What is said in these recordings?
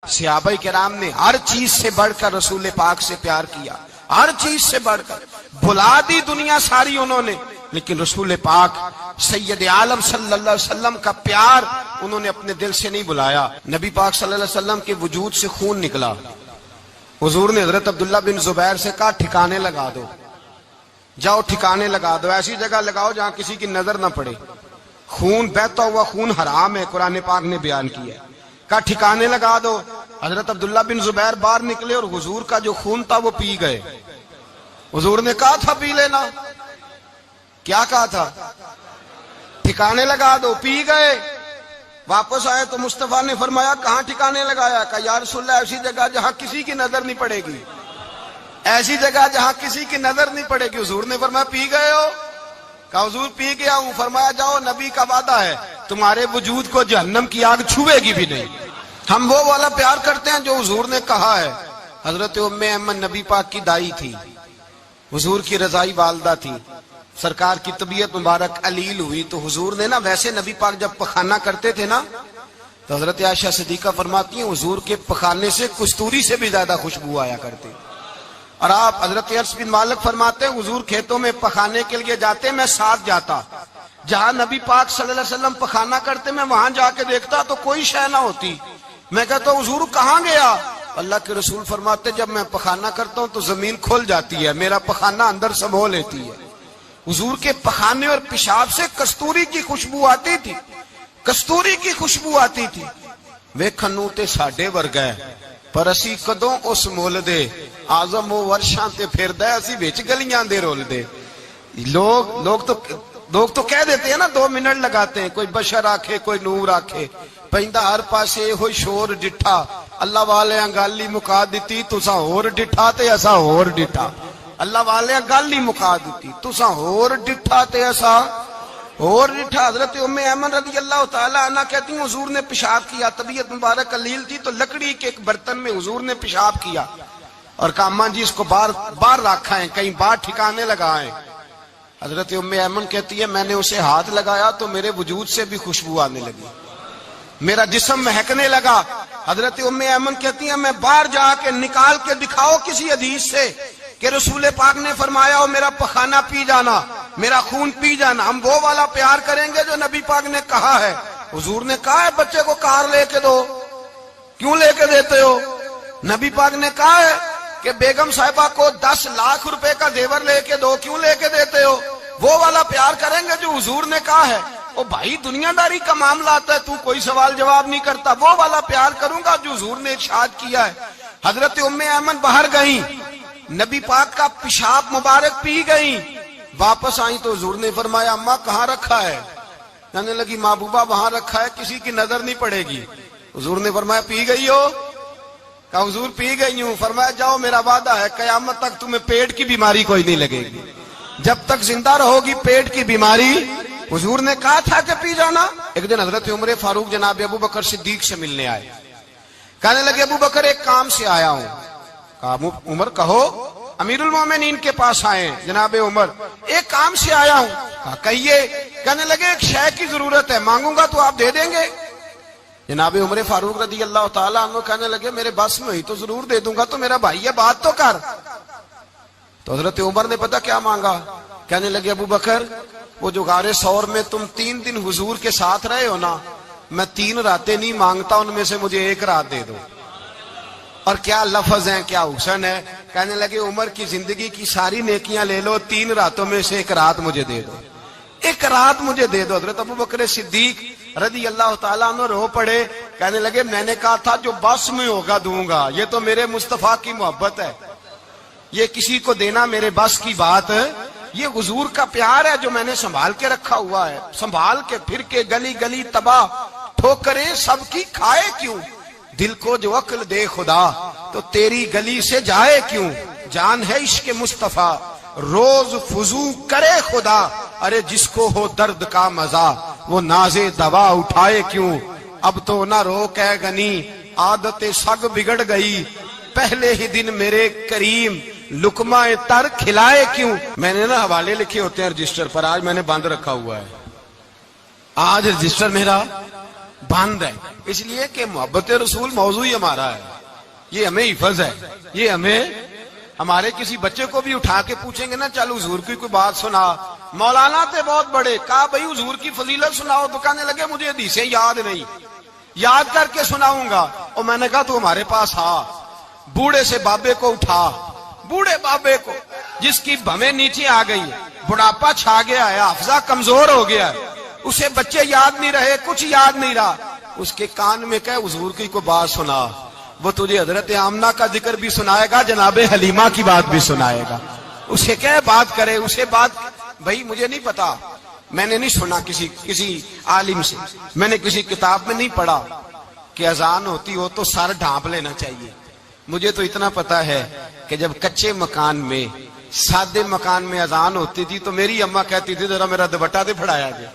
صحابہ کرام نے ہر چیز سے بڑھ کر رسول پاک سے پیار کیا، ہر چیز سے بڑھ کر بھلا دی دنیا ساری انہوں نے، لیکن رسول پاک سید عالم صلی اللہ علیہ وسلم کا پیار انہوں نے اپنے دل سے نہیں بلایا۔ نبی پاک صلی اللہ علیہ وسلم کے وجود سے خون نکلا، حضور نے حضرت عبداللہ بن زبیر سے کہا ٹھکانے لگا دو، جاؤ ٹھکانے لگا دو، ایسی جگہ لگاؤ جہاں کسی کی نظر نہ پڑے، خون بہتا ہوا خون حرام ہے، قرآن پاک نے بیان کیا ہے۔ کہا ٹھکانے لگا دو، حضرت عبداللہ بن زبیر باہر نکلے اور حضور کا جو خون تھا وہ پی گئے۔ حضور نے کہا تھا پی لینا، کیا کہا تھا؟ ٹھکانے لگا دو، پی گئے۔ واپس آئے تو مصطفیٰ نے فرمایا کہاں ٹھکانے لگایا؟ کہا یا رسول اللہ ایسی جگہ جہاں کسی کی نظر نہیں پڑے گی، ایسی جگہ جہاں کسی کی نظر نہیں پڑے گی۔ حضور نے فرمایا پی گئے ہو؟ کہا حضور پی گیا ہوں۔ فرمایا جاؤ، نبی کا وعدہ ہے تمہارے وجود کو جہنم کی آگ چھوئے گی بھی نہیں۔ ہم وہ والا پیار کرتے ہیں جو حضور نے کہا ہے۔ حضرت ام ایمن نبی پاک کی دائی تھی، حضور کی رضائی والدہ تھی، سرکار کی طبیعت مبارک علیل ہوئی تو حضور نے نا، ویسے نبی پاک جب پخانہ کرتے تھے نا تو حضرت عائشہ صدیقہ فرماتی ہیں حضور کے پخانے سے کستوری سے بھی زیادہ خوشبو آیا کرتی۔ اور آپ حضرت انس بن مالک فرماتے ہیں حضور کھیتوں میں پخانے کے لیے جاتے، میں ساتھ جاتا، جہاں نبی پاک صلی اللہ علیہ وسلم پخانہ کرتے میں وہاں جا کے دیکھتا تو کوئی شے نہ ہوتی۔ میں کہتا حضور کہاں گیا؟ اللہ کے رسول فرماتے جب میں پخانہ کرتا ہوں تو زمین کھل جاتی ہے، میرا پخانہ اندر سمو لیتی ہے۔ حضور کے پخانے اور پیشاب سے کستوری کی خوشبو آتی تھی، کستوری کی خوشبو آتی تھی۔ ویکھنوں تے ساڈے ورگا ہے پر اسی کدوں اس مول دے، آزم و ورشاں تے پھردا ہے اسی وچ گلیاں دے رول دے۔ لوگ تو کہہ دیتے ہیں نا 2 منٹ لگاتے ہیں، کوئی بشر آکھے کوئی نور آکھے، پیندا ہر پاسے ہوئی شور ڈٹھا، اللہ والے گل ہی مکا دتی تساں ہور ڈٹھا تے اساں ہور ڈٹھا، اللہ والے گل ہی مکا دتی تساں ہور ڈٹھا تے اساں ہور ڈٹھا۔ حضرت ام ایمن رضی اللہ تعالی عنہ کہتی ہیں حضور نے پیشاب کیا، طبیعت مبارک علیل تھی تو لکڑی کے ایک برتن میں حضور نے پیشاب کیا اور کہا اماں جی اس کو باہر رکھا ہے، کہیں باہر ٹھکانے لگائیں۔ حضرت ام ایمن کہتی ہے میں نے اسے ہاتھ لگایا تو میرے وجود سے بھی خوشبو آنے لگی، میرا جسم مہکنے لگا۔ حضرت ام ایمن کہتی ہیں میں باہر جا کے نکال کے دکھاؤ کسی حدیث سے کہ رسول پاک نے فرمایا ہو میرا پخانہ پی جانا، میرا خون پی جانا۔ ہم وہ والا پیار کریں گے جو نبی پاک نے کہا ہے۔ حضور نے کہا ہے بچے کو کار لے کے دو، کیوں لے کے دیتے ہو؟ نبی پاک نے کہا ہے کہ بیگم صاحبہ کو 10 لاکھ روپے کا زیور لے کے دو، کیوں لے کے دیتے ہو؟ وہ والا پیار کریں گے جو حضور نے کہا ہے۔ او بھائی دنیا داری کا معاملہ آتا ہے تو کوئی سوال جواب نہیں کرتا، وہ والا پیار کروں گا جو حضور نے ارشاد کیا ہے۔ حضرت ام ایمن باہر گئیں، نبی پاک کا پیشاب مبارک پی گئیں، واپس آئیں تو حضور نے فرمایا اماں کہاں رکھا ہے؟ کہنے لگی محبوبہ وہاں رکھا ہے کسی کی نظر نہیں پڑے گی۔ حضور نے فرمایا پی گئی ہو؟ کہا حضور پی گئی ہوں۔ فرمایا جاؤ میرا وعدہ ہے قیامت تک تمہیں پیٹ کی بیماری کوئی نہیں لگے گی، جب تک زندہ رہو گی پیٹ کی بیماری۔ حضور نے کہا تھا کہ پی جانا۔ ایک دن حضرت عمر فاروق جناب ابو بکر صدیق سے ملنے آئے، کہنے لگے ابو بکر ایک کام سے آیا ہوں۔ کہا عمر کہو۔ امیر المومنین کے پاس آئے جناب عمر، ایک کام سے آیا ہوں۔ کہا کہیے۔ کہنے لگے ایک شے کی ضرورت ہے، مانگوں گا تو آپ دے دیں گے؟ جناب عمر فاروق رضی اللہ تعالیٰ عنہ کہنے لگے میرے بس میں ہوئی تو ضرور دے دوں گا، تو میرا بھائی ہے بات تو کر۔ تو حضرت عمر نے پتہ کیا مانگا؟ کہنے لگے ابو بکر وہ جو غار ثور میں تم 3 دن حضور کے ساتھ رہے ہو نا، میں 3 راتیں نہیں مانگتا، ان میں سے مجھے 1 رات دے دو۔ اور کیا لفظ ہیں، کیا حسن ہے۔ کہنے لگے عمر کی زندگی کی ساری نیکیاں لے لو، 3 راتوں میں سے 1 رات مجھے دے دو، 1 رات مجھے دے دو۔ حضرت ابو بکر صدیق رضی اللہ تعالیٰ عنہ رو پڑے، کہنے لگے میں نے کہا تھا جو بس میں ہوگا دوں گا، یہ تو میرے مصطفیٰ کی محبت ہے، یہ کسی کو دینا میرے بس کی بات ہے، یہ حضور کا پیار ہے جو میں نے سنبھال کے رکھا ہوا ہے، سنبھال کے پھر کے گلی گلی تباہ ٹھوکریں سب کی کھائے کیوں، دل کو جو عقل دے خدا تو تیری گلی سے جائے کیوں، جان ہے عشق مصطفیٰ روز فضو کرے خدا، ارے جس کو ہو درد کا مزہ وہ نازے دوا اٹھائے کیوں، اب تو نہ روک ہے غنی عادت سگ بگڑ گئی، پہلے ہی دن میرے کریم لقمہ تر کھلائے کیوں۔ میں نے نا حوالے لکھے ہوتے ہیں رجسٹر پر، آج میں نے بند رکھا ہوا ہے، آج رجسٹر میرا بند ہے، اس لیے کہ محبت رسول موضوع ہی ہمارا ہے، یہ ہمیں حفظ ہے، یہ ہمیں ہمارے کسی بچے کو بھی اٹھا کے پوچھیں گے نا چل حضور کی کوئی بات سنا، مولانا تھے بہت بڑے، کہا بھائی حضور کی فضیلت سناؤ، تو کہنے لگے مجھے حدیثیں یاد نہیں، یاد کر کے سناؤں گا، اور میں نے کہا تو ہمارے پاس آ، بوڑھے سے بابے کو اٹھا، بوڑھے بابے کو جس کی بھویں نیچے آ گئی ہے، بڑھاپا چھا گیا ہے، حافظہ کمزور ہو گیا ہے، اسے بچے یاد نہیں رہے، کچھ یاد نہیں رہا، اس کے کان میں کہے حضور کی کوئی بات سنا، وہ تجھے حضرت آمنہ کا ذکر بھی سنائے گا، جناب حلیمہ کی بات بھی سنائے گا، اسے کہے بات کرے، اسے بات، بھائی مجھے نہیں پتا، میں نے نہیں سنا کسی عالم سے، میں نے کسی کتاب میں نہیں پڑھا کہ اذان ہوتی ہو تو سر ڈھانپ لینا چاہیے، مجھے تو اتنا پتا ہے کہ جب کچے مکان میں، سادے مکان میں اذان ہوتی تھی تو میری اماں کہتی تھی ذرا میرا دوپٹہ دے پھڑایا گیا،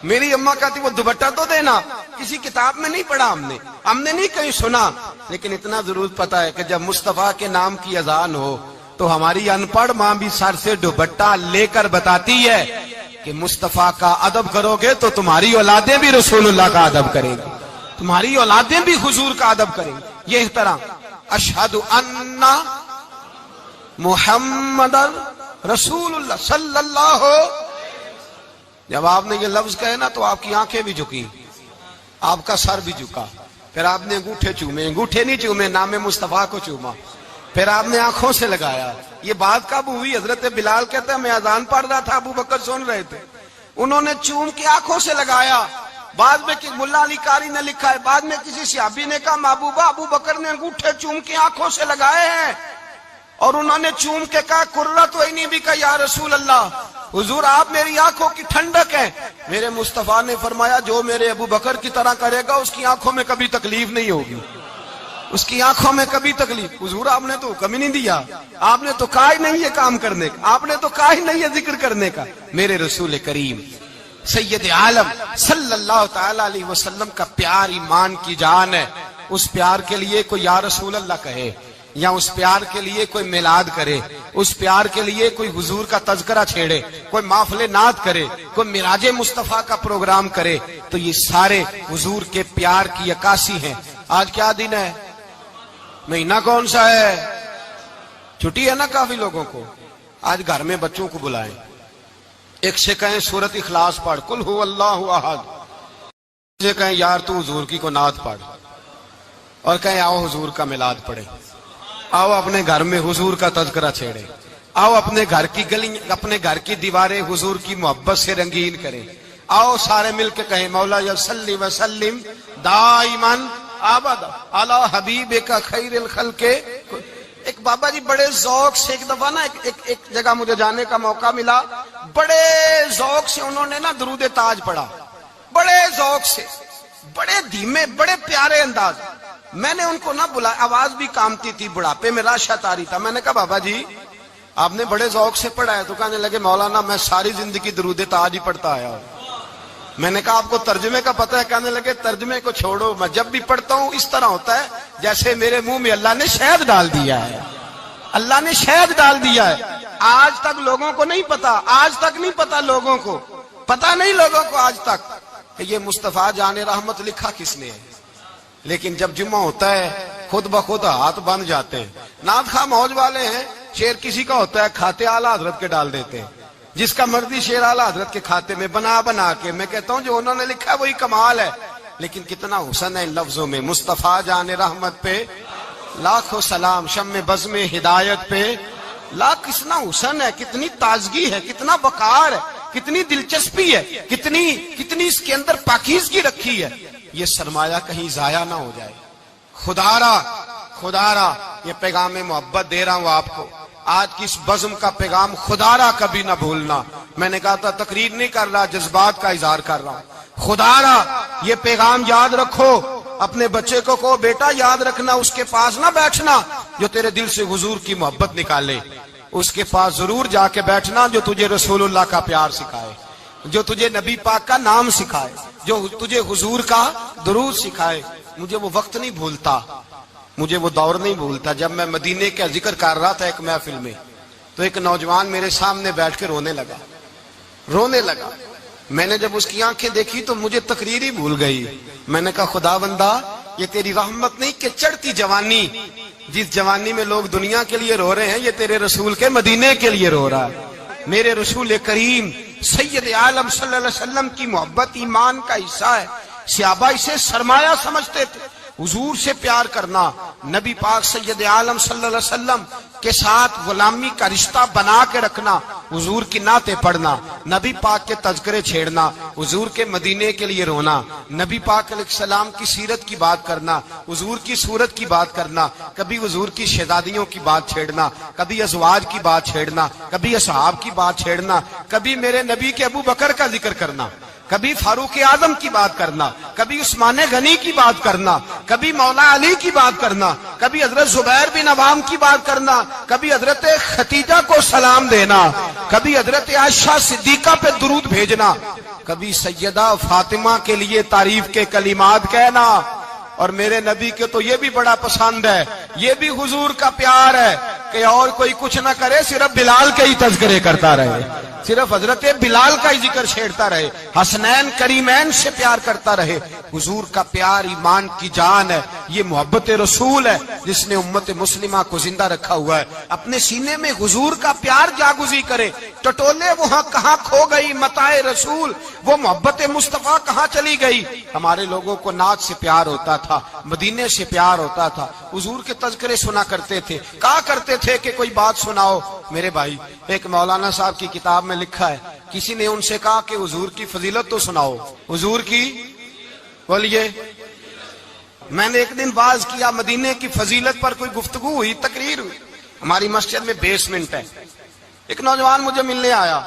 میری اماں کہتی وہ دوپٹہ تو دینا، کسی کتاب میں نہیں پڑھا ہم نے نہیں کہیں سنا، لیکن اتنا ضرور پتا ہے کہ جب مصطفیٰ کے نام کی اذان ہو تو ہماری ان پڑھ ماں بھی سر سے دوپٹہ لے کر بتاتی ہے کہ مصطفیٰ کا ادب کرو گے تو تمہاری اولادیں بھی رسول اللہ کا ادب کریں گی، تمہاری اولادیں بھی حضور کا ادب کریں گی، یہ احترام، اشہد ان محمد رسول اللہ صلی اللہ، جب آپ نے یہ لفظ کہے نا تو آپ کی آنکھیں بھی جھکی، آپ کا سر بھی جھکا، پھر آپ نے انگوٹھے چومے، انگوٹھے نہیں چومے، نام مصطفیٰ کو چوما، پھر آپ نے آنکھوں سے لگایا، یہ بات کب ہوئی؟ حضرت بلال کہتے ہیں میں اذان پڑھ رہا تھا، ابو بکر سن رہے تھے، انہوں نے چوم کے آنکھوں سے لگایا، بعد میں ملا علی قاری نے لکھا ہے، بعد میں کسی صحابی نے کہا محبوبہ ابو بکر نے انگوٹھے چوم کے آنکھوں سے لگائے ہیں، اور انہوں نے چوم کے کہا قرۃ عینی بک یا رسول اللہ، حضور آپ میری آنکھوں کی ٹھنڈک ہیں، میرے مصطفیٰ نے فرمایا جو میرے ابو بکر کی طرح کرے گا اس کی آنکھوں میں کبھی تکلیف نہیں ہوگی، اس کی آنکھوں میں کبھی تکلیف، حضور آپ نے تو حکم ہی نہیں دیا، آپ نے تو کہا ہی نہیں یہ کام کرنے کا، آپ نے تو کہا ہی نہیں یہ ذکر کرنے کا، میرے رسول کریم سید عالم صلی اللہ تعالی علیہ وسلم کا پیار ایمان کی جان ہے، اس پیار کے لیے کوئی یا رسول اللہ کہے، یا اس پیار کے لیے کوئی میلاد کرے، اس پیار کے لیے کوئی حضور کا تذکرہ چھیڑے، کوئی محفل نعت کرے، کوئی معراج مصطفیٰ کا پروگرام کرے، تو یہ سارے حضور کے پیار کی عکاسی ہیں۔ آج کیا دن ہے؟ مہینہ کون سا ہے؟ چھٹی ہے نا کافی لوگوں کو، آج گھر میں بچوں کو بلائیں، ایک سے کہیں سورت اخلاص پڑھ، قل هو اللہ احد، سے کہیں یار تو حضور کی کو نعت پڑھ، اور کہیں آؤ حضور کا میلاد پڑھے، آؤ اپنے گھر میں حضور کا تذکرہ چھیڑے، آؤ اپنے گھر کی گلی، اپنے گھر کی دیواریں حضور کی محبت سے رنگین کریں، آؤ سارے مل کے کہیں مولا صلی وسلم دائما ابدا علی حبیبک خیر الخلق۔ ایک بابا جی بڑے ذوق سے ایک دفعہ نا ایک جگہ مجھے جانے کا موقع ملا، بڑے ذوق سے انہوں نے نا درود تاج پڑھا، بڑے ذوق سے، بڑے دھیمے، بڑے پیارے انداز، میں نے ان کو نہ بلایا، آواز بھی کامتی تھی، بڑھاپے میں راشت آ رہی تھا، میں نے کہا بابا جی آپ نے بڑے ذوق سے پڑھا ہے، تو کہنے لگے مولانا میں ساری زندگی درود تاج ہی پڑھتا آیا ہوں۔ میں نے کہا آپ کو ترجمے کا پتہ ہے؟ کہنے لگے ترجمے کو چھوڑو، میں جب بھی پڑھتا ہوں اس طرح ہوتا ہے جیسے میرے منہ میں اللہ نے شہد ڈال دیا ہے، اللہ نے شہد ڈال دیا ہے۔ آج تک لوگوں کو نہیں پتا، آج تک نہیں پتا لوگوں کو، پتا نہیں لوگوں کو آج تک کہ یہ مصطفیٰ جان رحمت لکھا کس نے ہے، لیکن جب جمعہ ہوتا ہے خود بخود ہاتھ بن جاتے ہیں۔ نعت خواہ موج والے ہیں، شعر کسی کا ہوتا ہے کھاتے اعلیٰ حضرت کے ڈال دیتے ہیں، جس کا مرضی شعر اعلیٰ حضرت کے کھاتے میں بنا کے، میں کہتا ہوں جو انہوں نے لکھا ہے وہی کمال ہے، لیکن کتنا حسن ہے ان لفظوں میں، مصطفیٰ جان رحمت پہ لاکھوں سلام، شم بزم ہدایت پہ لاکھ، کتنا حسن ہے، کتنی تازگی ہے، کتنا وقار ہے، کتنی دلچسپی ہے، کتنی اس کے اندر پاکیزگی رکھی ہے، یہ سرمایہ کہیں ضائع نہ ہو جائے۔ خدا را یہ پیغام محبت دے رہا ہوں آپ کو، آج کی اس بزم کا پیغام خدا را کبھی نہ بھولنا۔ میں نے کہا تھا تقریر نہیں کر رہا، جذبات کا اظہار کر رہا ہوں۔ خدا را یہ پیغام یاد رکھو، اپنے بچے کو کہو بیٹا یاد رکھنا، اس کے پاس نہ بیٹھنا جو تیرے دل سے حضور کی محبت نکالے، اس کے پاس ضرور جا کے بیٹھنا جو تجھے رسول اللہ کا پیار سکھائے، جو تجھے نبی پاک کا نام سکھائے، جو تجھے حضور کا درود سکھائے۔ مجھے وہ وقت نہیں بھولتا، مجھے وہ دور نہیں بھولتا، جب میں مدینے کا ذکر کر رہا تھا ایک محفل میں، تو ایک نوجوان میرے سامنے بیٹھ کے رونے لگا، میں نے جب اس کی آنکھیں دیکھی تو مجھے تقریر ہی بھول گئی. میں نے کہا خدا بندہ یہ تیری رحمت نہیں کہ چڑھتی جوانی، جس جوانی میں لوگ دنیا کے لیے رو رہے ہیں، یہ تیرے رسول کے مدینے کے لیے رو رہا ہے. میرے رسول کریم سید عالم صلی اللہ علیہ وسلم کی محبت ایمان کا حصہ ہے. صحابہ اسے سرمایہ سمجھتے تھے. حضور سے پیار کرنا، نبی پاک سید عالم صلی اللہ علیہ وسلم کے ساتھ غلامی کا رشتہ بنا کے رکھنا، حضور کی نعتیں پڑھنا، نبی پاک کے تذکرے چھیڑنا، حضور کے مدینے کے لیے رونا، نبی پاک علیہ السلام کی سیرت کی بات کرنا، حضور کی صورت کی بات کرنا، کبھی حضور کی شہزادیوں کی بات چھیڑنا، کبھی ازواج کی بات چھیڑنا، کبھی اصحاب کی بات چھیڑنا، کبھی میرے نبی کے ابو بکر کا ذکر کرنا، کبھی فاروق اعظم کی بات کرنا، کبھی عثمان غنی کی بات کرنا، کبھی مولا علی کی بات کرنا، کبھی حضرت زبیر بن عوام کی بات کرنا، کبھی حضرت خدیجہ کو سلام دینا، کبھی حضرت عائشہ صدیقہ پہ درود بھیجنا، کبھی سیدہ فاطمہ کے لیے تعریف کے کلمات کہنا. اور میرے نبی کے تو یہ بھی بڑا پسند ہے، یہ بھی حضور کا پیار ہے کہ اور کوئی کچھ نہ کرے، صرف بلال کے ہی تذکرے کرتا رہے، صرف حضرت بلال کا ہی ذکر چھیڑتا رہے، حسنین کریمین سے پیار کرتا رہے. حضور کا پیار ایمان کی جان ہے. یہ محبت رسول ہے جس نے امت مسلمہ کو زندہ رکھا ہوا ہے. اپنے سینے میں حضور کا پیار جاگزی کرے. ٹٹولے وہاں کہاں کھو گئی متاع رسول، وہ محبت مصطفیٰ کہاں چلی گئی. ہمارے لوگوں کو نعت سے پیار ہوتا تھا، مدینے سے پیار ہوتا تھا، حضور کے تذکرے سنا کرتے تھے. کہا کرتے تھے کہ کوئی بات سناؤ. میرے بھائی، ایک مولانا صاحب کی کتاب میں لکھا ہے، کسی نے ان سے کہا کہ حضور کی فضیلت تو سناؤ. حضور کی بولیے. میں نے ایک دن باز کیا، مدینے کی فضیلت پر کوئی گفتگو ہوئی، تقریر ہوئی. ہماری مسجد میں بیسمنٹ ہے. ایک نوجوان مجھے ملنے آیا،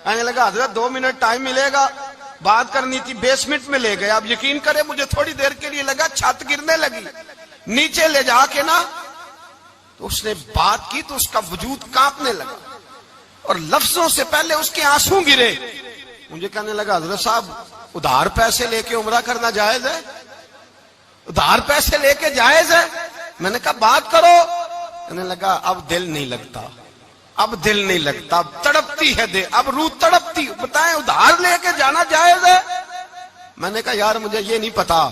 کہنے لگا حضرت 2 منٹ ٹائم ملے گا، بات کرنی تھی. بیسمنٹ میں لے گیا. اب یقین کرے مجھے تھوڑی دیر کے لیے لگا چھت گرنے لگی. نیچے لے جا کے نا تو اس نے بات کی تو اس کا وجود کانپنے لگا اور لفظوں سے پہلے اس کے آنسو گرے. مجھے کہنے لگا حضرت صاحب ادھار پیسے لے کے عمرہ کرنا جائز ہے؟ ادھار پیسے لے کے جائز ہے؟ میں نے کہا بات کرو. کہنے لگا اب دل نہیں لگتا، اب دل نہیں لگتا، اب تڑپتی ہے دل، اب روح تڑپتی. بتائیں ادھار لے کے جانا جائز ہے؟ میں نے کہا یار مجھے یہ نہیں پتا،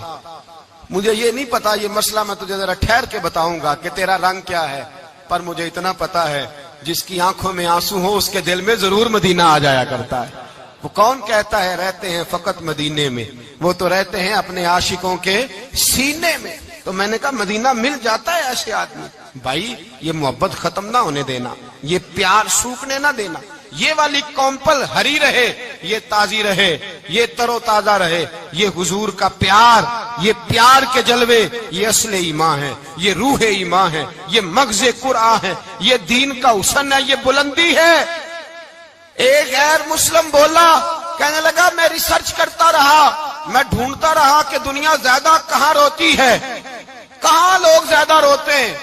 مجھے یہ نہیں پتا، یہ مسئلہ میں تجھے ذرا ٹھہر کے بتاؤں گا کہ تیرا رنگ کیا ہے. پر مجھے اتنا پتا ہے جس کی آنکھوں میں آنسو ہو اس کے دل میں ضرور مدینہ آ جایا کرتا ہے. وہ کون کہتا ہے رہتے ہیں فقط مدینے میں؟ وہ تو رہتے ہیں اپنے عاشقوں کے سینے میں. تو میں نے کہا مدینہ مل جاتا ہے ایسے آدمی. بھائی یہ محبت ختم نہ ہونے دینا، یہ پیار سوکھنے نہ دینا. یہ والی کومپل ہری رہے، یہ تازی رہے، یہ تر و تازہ رہے. یہ حضور کا پیار، یہ پیار کے جلوے، یہ اصل ایمان ہے، یہ روح ایمان ہے، یہ مغز قرآن ہے، یہ دین کا حسن ہے، یہ بلندی ہے. ایک غیر مسلم بولا، کہنے لگا میں ریسرچ کرتا رہا، میں ڈھونڈتا رہا کہ دنیا زیادہ کہاں روتی ہے، کہاں لوگ زیادہ روتے ہیں.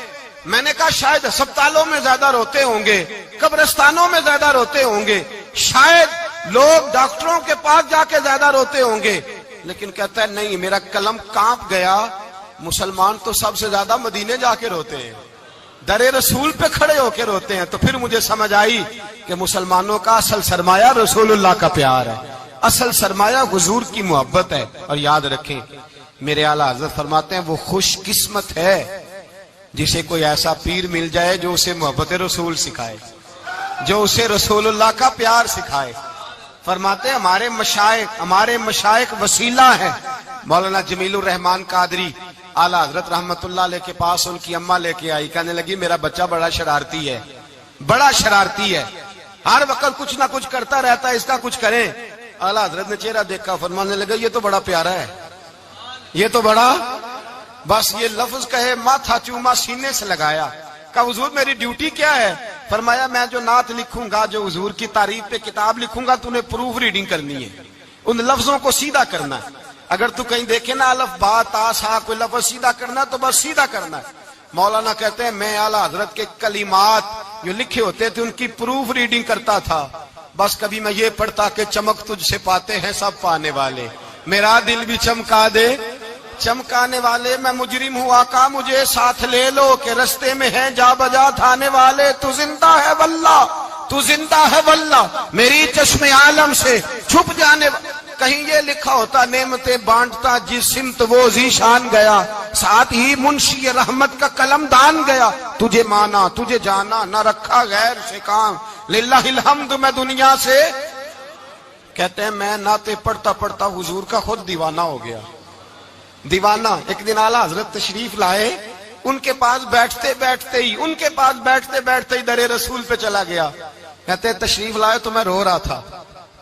میں نے کہا شاید ہسپتالوں میں زیادہ روتے ہوں گے، قبرستانوں میں زیادہ روتے ہوں گے، شاید لوگ ڈاکٹروں کے پاس جا کے زیادہ روتے ہوں گے. لیکن کہتا ہے نہیں، میرا قلم کانپ گیا، مسلمان تو سب سے زیادہ مدینے جا کے روتے ہیں، در رسول پہ کھڑے ہو کے روتے ہیں. تو پھر مجھے سمجھ آئی کہ مسلمانوں کا اصل سرمایہ رسول اللہ کا پیار ہے، اصل سرمایہ حضور کی محبت ہے. اور یاد رکھیں میرے اعلیٰ حضرت فرماتے ہیں وہ خوش قسمت ہے جسے کوئی ایسا پیر مل جائے جو اسے محبت رسول سکھائے، جو اسے رسول اللہ کا پیار سکھائے. فرماتے ہیں ہمارے مشائخ وسیلہ ہیں. مولانا جمیل الرحمان قادری اعلیٰ حضرت رحمت اللہ علیہ کے پاس ان کی اماں لے کے آئی. کہنے لگی میرا بچہ بڑا شرارتی ہے، بڑا شرارتی ہے، ہر وقت کچھ نہ کچھ کرتا رہتا ہے، اس کا کچھ کریں. اعلیٰ حضرت نے چہرہ دیکھا، فرمانے لگا یہ تو بڑا پیارا ہے، یہ تو بڑا، بس یہ لفظ کہے ماتھا چوما سینے سے لگایا. کہا حضور میری ڈیوٹی کیا ہے؟ فرمایا میں جو نعت لکھوں گا، جو حضور کی تعریف پہ کتاب لکھوں گا، تو نے پروف ریڈنگ کرنی ہے، ان لفظوں کو سیدھا کرنا ہے. اگر تو کہیں دیکھے نا الف با تا سا کوئی لفظ سیدھا کرنا تو بس سیدھا کرنا ہے. مولانا کہتے ہیں میں اعلیٰ حضرت کے کلمات جو لکھے ہوتے تھے ان کی پروف ریڈنگ کرتا تھا. بس کبھی میں یہ پڑھتا کہ چمک تجھ سے پاتے ہیں سب پانے والے، میرا دل بھی چمکا دے چمکانے والے. میں مجرم ہوں آقا مجھے ساتھ لے لو کہ رستے میں ہیں جا بجا تھانے والے. تو زندہ ہے واللہ تو زندہ ہے واللہ میری چشم عالم سے چھپ جانے کہیں یہ لکھا ہوتا نعمتیں بانٹتا جس سمت وہ ذیشان گیا ساتھ ہی منشی رحمت کا قلم دان گیا تجھے مانا تجھے جانا نہ رکھا غیر سے کام للہ الحمد میں دنیا سے کہتے ہیں میں نعتیں پڑھتا پڑھتا حضور کا خود دیوانہ ہو گیا دیوانہ ایک دن اعلیٰ حضرت تشریف لائے ان کے پاس بیٹھتے بیٹھتے ہی در رسول پہ چلا گیا کہتے تشریف لائے تو میں رو رہا تھا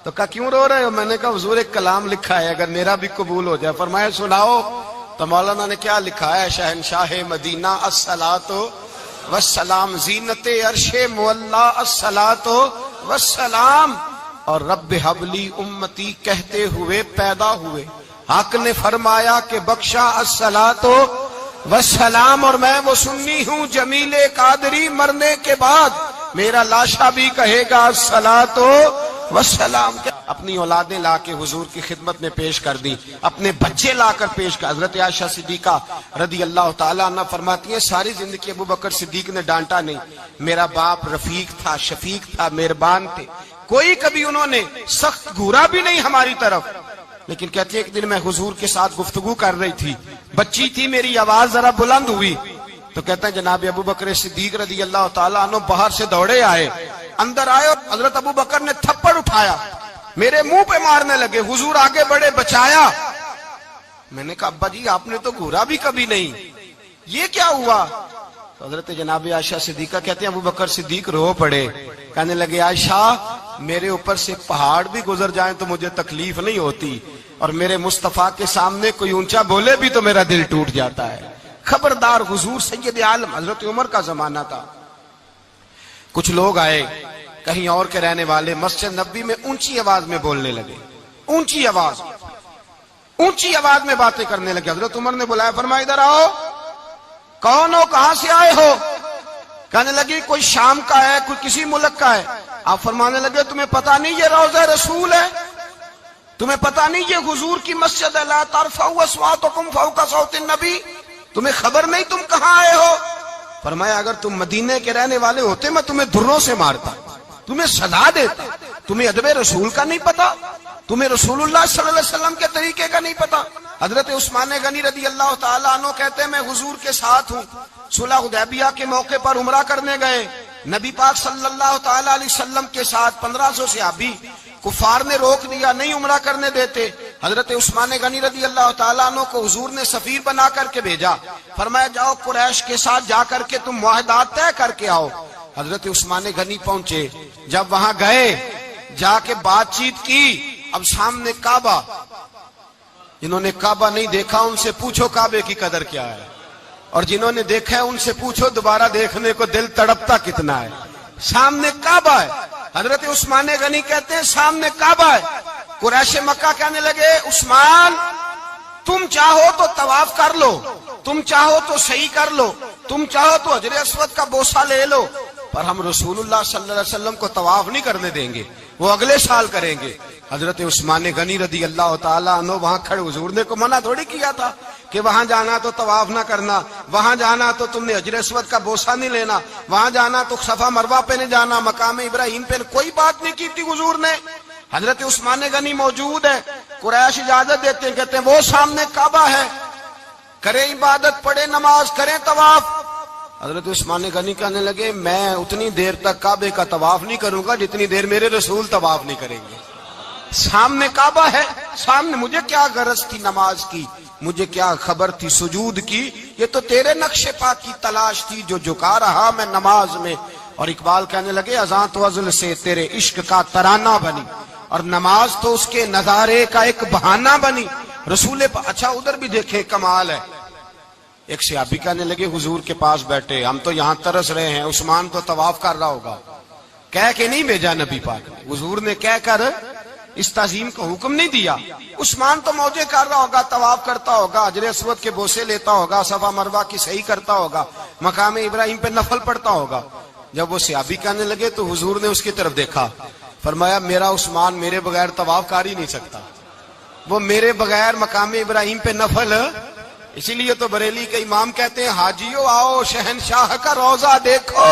تو کہا کیوں رو رہے ہو میں نے کہا حضور ایک کلام لکھا ہے اگر میرا بھی قبول ہو جائے فرمایا سناؤ تو مولانا نے کیا لکھا ہے شہنشاہ مدینہ الصلاۃ والسلام زینت عرش مولا الصلاۃ والسلام اور رب حبلی امتی کہتے ہوئے پیدا ہوئے حق نے فرمایا کہ بخشا الصلاۃ والسلام اور میں وہ سنی ہوں جمیل قادری مرنے کے بعد میرا لاشا بھی کہے گا الصلاۃ والسلام اپنی اولادیں لا کے حضور کی خدمت میں پیش کر دی اپنے بچے لا کر پیش کر حضرت عائشہ صدیقہ رضی اللہ تعالیٰ عنہ فرماتی ہیں ساری زندگی ابو بکر صدیق نے ڈانٹا نہیں میرا باپ رفیق تھا شفیق تھا مہربان تھے کوئی کبھی انہوں نے سخت گھورا بھی نہیں ہماری طرف لیکن کہتی ہے ایک دن میں حضور کے ساتھ گفتگو کر رہی تھی بچی تھی میری آواز ذرا بلند ہوئی تو کہتا ہے جناب ابو بکر صدیق رضی اللہ تعالیٰ عنہ باہر سے دوڑے آئے اندر آئے اور حضرت ابو بکر نے تھپڑ اٹھایا میرے منہ پہ مارنے لگے حضور آگے بڑھے بچایا میں نے کہا ابا جی آپ نے تو گھورا بھی کبھی نہیں یہ کیا ہوا تو حضرت جناب عائشہ صدیقہ کہتے ہیں ابو بکر صدیق رو پڑے کہنے لگے عائشہ میرے اوپر سے پہاڑ بھی گزر جائیں تو مجھے تکلیف نہیں ہوتی اور میرے مصطفیٰ کے سامنے کوئی اونچا بولے بھی تو میرا دل ٹوٹ جاتا ہے خبردار حضور سید عالم حضرت عمر کا زمانہ تھا کچھ لوگ آئے کہیں اور کے رہنے والے مسجد نبوی میں اونچی آواز میں بولنے لگے اونچی آواز میں باتیں کرنے لگے حضرت عمر نے بلایا فرمایا ادھر آؤ کون ہو کہاں سے آئے ہو کہنے لگی کوئی شام کا ہے کوئی کسی ملک کا ہے آپ فرمانے لگے تمہیں پتا نہیں یہ روضہ رسول ہے تمہیں پتا نہیں یہ حضور کی مسجد ہے لا ترفعوا اصواتکم فوق صوت النبی تمہیں خبر نہیں تم کہاں آئے ہو فرمایا اگر تم مدینے کے رہنے والے ہوتے میں تمہیں دھروں سے مارتا تمہیں سزا دیتا تمہیں ادب رسول کا نہیں پتا تمہیں رسول اللہ صلی اللہ علیہ وسلم کے طریقے کا نہیں پتا حضرت عثمان غنی رضی اللہ تعالیٰ عنہ کہتے ہیں میں حضور کے ساتھ ہوں صلح حدیبیہ کے موقع پر عمرہ کرنے گئے نبی پاک صلی اللہ تعالیٰ علیہ وسلم کے ساتھ 1500 صحابی کفار نے روک دیا نہیں عمرہ کرنے دیتے حضرت عثمان غنی رضی اللہ تعالیٰ عنہ کو حضور نے سفیر بنا کر کے بھیجا فرمایا جاؤ قریش کے ساتھ جا کر کے تم معاہدات طے کر کے آؤ حضرت عثمان غنی پہنچے جب وہاں گئے جا کے بات چیت کی اب سامنے کعبہ جنہوں نے کعبہ نہیں دیکھا ان سے پوچھو کعبے کی قدر کیا ہے اور جنہوں نے دیکھا ہے ان سے پوچھو دوبارہ دیکھنے کو دل تڑپتا کتنا ہے سامنے کعبہ ہے حضرت عثمان غنی کہتے ہیں سامنے کعبہ ہے قریش مکہ کہنے لگے عثمان تم چاہو تو طواف کر لو تم چاہو تو صحیح کر لو تم چاہو تو حجر اسود کا بوسہ لے لو پر ہم رسول اللہ صلی اللہ علیہ وسلم کو طواف نہیں کرنے دیں گے وہ اگلے سال کریں گے حضرت عثمان غنی رضی اللہ تعالیٰ عنہ وہاں کھڑے حضور نے کو منع تھوڑی کیا تھا کہ وہاں جانا تو طواف نہ کرنا وہاں جانا تو تم نے حجر اسود کا بوسہ نہیں لینا وہاں جانا تو صفا مروہ پہ نہیں جانا مقام ابراہیم پہ کوئی بات نہیں کی تھی حضور نے حضرت عثمان غنی موجود ہے قریش اجازت دیتے ہیں کہتے ہیں وہ سامنے کعبہ ہے کریں عبادت پڑھیں نماز کریں طواف حضرت عثمان غنی کہنے لگے میں اتنی دیر تک کعبے کا طواف نہیں کروں گا جتنی دیر میرے رسول طواف نہیں کریں گے سامنے کعبہ ہے سامنے مجھے کیا غرض تھی نماز کی مجھے کیا خبر تھی سجود کی یہ تو تیرے نقش پاک کی تلاش تھی جو جھکا رہا میں نماز میں اور اقبال کہنے لگے اذاں تو ازل سے تیرے عشق کا ترانہ بنی اور نماز تو اس کے نظارے کا ایک بہانہ بنی رسول اچھا ادھر بھی دیکھیں کمال ہے ایک صحابی کہنے لگے حضور کے پاس بیٹھے ہم تو یہاں ترس رہے ہیں عثمان تو طواف کر رہا ہوگا کہہ کے نہیں بھیجا نبی پاک نے حضور نے کہہ کر اس تعظیم کا حکم نہیں دیا عثمان تو موجے کر رہا ہوگا طواف کرتا ہوگا حجر اسود کے بوسے لیتا ہوگا صفا مروہ کی صحیح کرتا ہوگا مقام ابراہیم پہ نفل پڑھتا ہوگا جب وہ صحابی کہنے لگے تو حضور نے اس کی طرف دیکھا فرمایا میرا عثمان میرے بغیر طواف کر ہی نہیں سکتا وہ میرے بغیر مقام ابراہیم پہ نفل اسی لیے تو بریلی کے امام کہتے ہیں حاجیو آؤ شہنشاہ کا روضہ دیکھو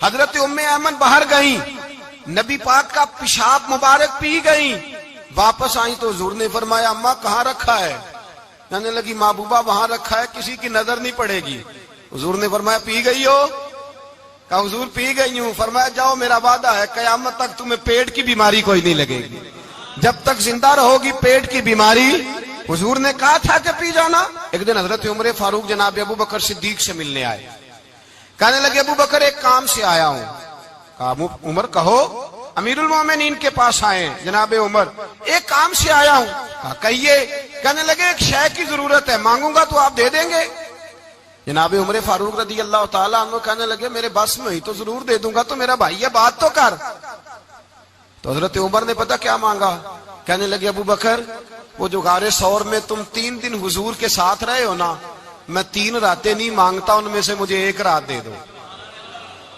حضرت ام ایمن باہر گئیں، نبی پاک کا پیشاب مبارک پی گئیں، واپس آئیں تو حضور نے فرمایا اماں کہاں رکھا ہے؟ کہنے لگی محبوبہ وہاں رکھا ہے، کسی کی نظر نہیں پڑے گی۔ حضور نے فرمایا پی گئی ہو؟ کہا حضور پی گئی ہوں۔ فرمایا جاؤ میرا وعدہ ہے قیامت تک تمہیں پیٹ کی بیماری کوئی نہیں لگے گی، جب تک زندہ رہو گی پیٹ کی بیماری۔ حضور نے کہا تھا کہ پی جانا۔ ایک دن حضرت عمر فاروق جناب ابو بکر صدیق سے ملنے آئے، کہنے لگے ابو بکر ایک کام سے آیا ہوں۔ کہا عمر کہو۔ امیر المومنین کے پاس آئے جناب عمر، ایک کام سے آیا ہوں۔ کہا کہیے۔ کہنے لگے ایک شے کی ضرورت ہے، مانگوں گا تو آپ دے دیں گے؟ جناب عمر فاروق رضی اللہ تعالیٰ عنہ کہنے لگے میرے بس میں ہی تو ضرور دے دوں گا، تو میرا بھائی یہ بات تو کر۔ تو حضرت عمر نے پتہ کیا مانگا؟ کہنے لگے ابو بکر وہ جو غار ثور میں تم 3 دن حضور کے ساتھ رہے ہو نا، میں 3 راتیں نہیں مانگتا، ان میں سے مجھے 1 رات دے دو۔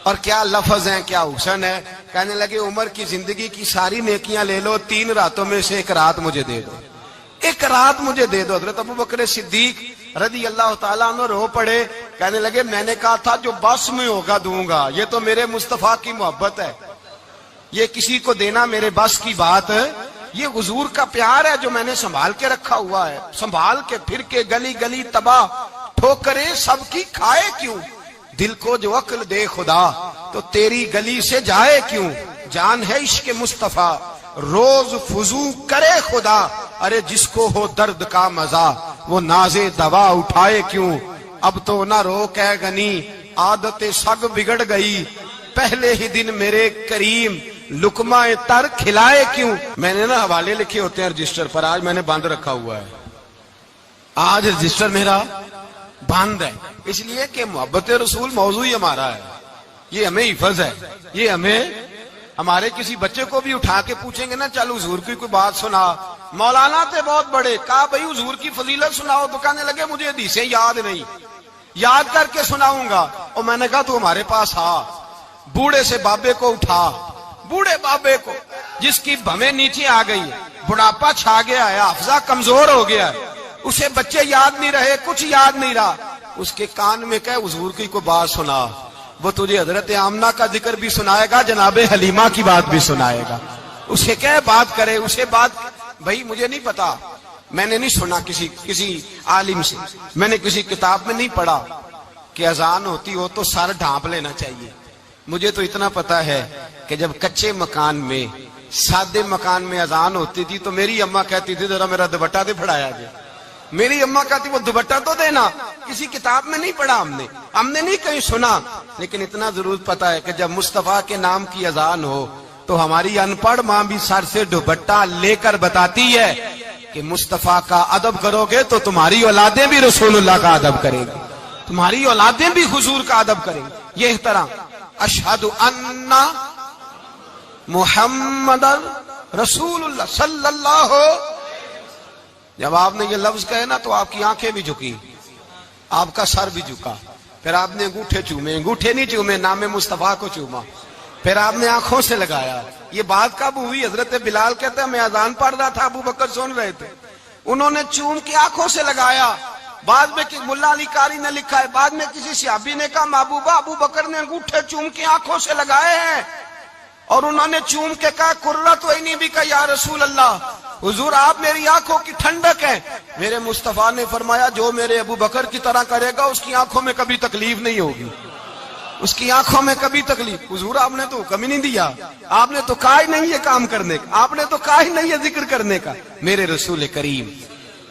اور کیا لفظ ہیں، کیا حسن ہے۔ کہنے لگے عمر کی زندگی کی ساری نیکیاں لے لو، 3 راتوں میں سے 1 رات مجھے دے دو، 1 رات مجھے دے دو۔ حضرت ابو بکر صدیق رضی اللہ تعالیٰ عنہ رو پڑے، کہنے لگے میں نے کہا تھا جو بس میں ہوگا دوں گا، یہ تو میرے مصطفیٰ کی محبت ہے، یہ کسی کو دینا میرے بس کی بات ہے، یہ حضور کا پیار ہے جو میں نے سنبھال کے رکھا ہوا ہے، سنبھال کے پھر کے گلی گلی تباہ ٹھوکریں سب کی کھائے کیوں، دل کو جو عقل دے خدا تو تیری گلی سے جائے کیوں، جان ہے عشق مصطفیٰ روز فضو کرے خدا، ارے جس کو ہو درد کا مزہ وہ نازے دوا اٹھائے کیوں، اب تو نہ روک ہے غنی عادت سگ بگڑ گئی، پہلے ہی دن میرے کریم لقمہ تر کھلائے کیوں۔ میں نے نا حوالے لکھے ہوتے ہیں رجسٹر پر، آج میں نے بند رکھا ہوا ہے، آج رجسٹر میرا بند ہے، اس لیے کہ محبت رسول موضوع ہی ہمارا ہے، یہ ہمیں حفظ ہے، یہ ہمیں ہمارے کسی بچے کو بھی اٹھا کے پوچھیں گے نا چل حضور کی کوئی بات سنا، مولانا تھے بہت بڑے، کہا بھائی حضور کی فضیلت سناؤ، تو کہنے لگے مجھے حدیثیں یاد نہیں، یاد کر کے سناؤں گا۔ اور میں نے کہا تو ہمارے پاس آ، بوڑھے سے بابے کو اٹھا، بوڑھے بابے کو جس کی بھویں نیچے آ گئی ہے، بڑھاپا چھا گیا ہے، حافظہ کمزور ہو گیا ہے، اسے بچے یاد نہیں رہے، کچھ یاد نہیں رہا، اس کے کان میں کہے حضور کی کوئی بات سنا، وہ تجھے حضرت آمنہ کا ذکر بھی سنائے گا، جناب حلیمہ کی بات بھی سنائے گا، اسے کہے بات کرے، اسے بات۔ بھائی مجھے نہیں پتا، میں نے نہیں سنا کسی عالم سے، میں نے کسی کتاب میں نہیں پڑھا کہ اذان ہوتی ہو تو سر ڈھانپ لینا چاہیے، مجھے تو اتنا پتا ہے کہ جب کچے مکان میں سادے مکان میں اذان ہوتی تھی تو میری اماں کہتی تھی ذرا میرا دوپٹہ دے پھڑایا جائے، میری اماں کہتی وہ دوپٹہ تو دینا، کسی کتاب میں نہیں پڑھا ہم نے نہیں کہیں سنا، لیکن اتنا ضرور پتا ہے کہ جب مصطفیٰ کے نام کی اذان ہو تو ہماری ان پڑھ ماں بھی سر سے دوپٹہ لے کر بتاتی ہے کہ مصطفیٰ کا ادب کرو گے تو تمہاری اولادیں بھی رسول اللہ کا ادب کریں گی، تمہاری اولادیں بھی حضور کا ادب کریں گی۔ یہ احترام، اشہد ان محمد رسول اللہ صلی اللہ، جب آپ نے یہ لفظ کہے نا تو آپ کی آنکھیں بھی جھکی، آپ کا سر بھی جھکا، پھر آپ نے انگوٹھے چومے، انگوٹھے نہیں چومے، نام مصطفیٰ کو چوما، پھر آپ نے آنکھوں سے لگایا۔ یہ بات کب ہوئی؟ حضرت بلال کہتے ہیں میں اذان پڑھ رہا تھا، ابو بکر سن رہے تھے، انہوں نے چوم کے آنکھوں سے لگایا۔ بعد میں ملا علی قاری نے لکھا ہے، بعد میں کسی صحابی نے کہا محبوبہ ابو بکر نے انگوٹھے چوم کے آنکھوں سے لگائے ہیں، اور انہوں نے چوم کے کہا قرۃ عینی بک یا رسول اللہ، حضور آپ میری آنکھوں کی ٹھنڈک ہے۔ میرے مصطفیٰ نے فرمایا جو میرے ابو بکر کی طرح کرے گا اس کی آنکھوں میں کبھی تکلیف نہیں ہوگی، اس کی آنکھوں میں کبھی تکلیف۔ حضور آپ نے تو حکم ہی نہیں دیا، آپ نے تو کہا ہی نہیں یہ کام کرنے کا، آپ نے تو کہا ہی نہیں یہ ذکر کرنے کا۔ میرے رسول کریم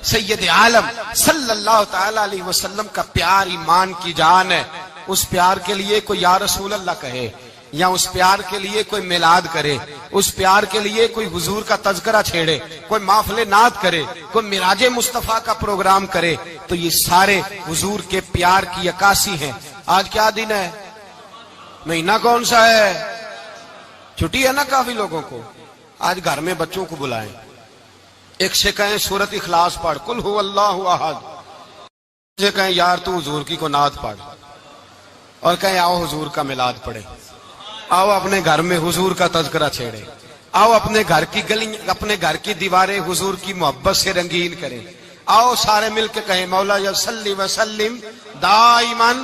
سید عالم صلی اللہ تعالی علیہ وسلم کا پیار ایمان کی جان ہے، اس پیار کے لیے کوئی یا رسول اللہ کہے، یا اس پیار کے لیے کوئی میلاد کرے، اس پیار کے لیے کوئی حضور کا تذکرہ چھیڑے، کوئی محفل نعت کرے، کوئی معراج مصطفیٰ کا پروگرام کرے، تو یہ سارے حضور کے پیار کی عکاسی ہیں۔ آج کیا دن ہے؟ مہینہ کون سا ہے؟ چھٹی ہے نا کافی لوگوں کو، آج گھر میں بچوں کو بلائیں، ایک سے کہیں سورت اخلاص پڑھ، قل هو اللہ احد، سے کہیں یار تو حضور کی کو نعت پڑھ، اور کہیں آؤ حضور کا میلاد پڑھے، آؤ اپنے گھر میں حضور کا تذکرہ چھیڑے، آؤ اپنے گھر کی گلی اپنے گھر کی دیواریں حضور کی محبت سے رنگین کریں، آؤ سارے مل کے کہیں مولا یا صلی وسلم دائماً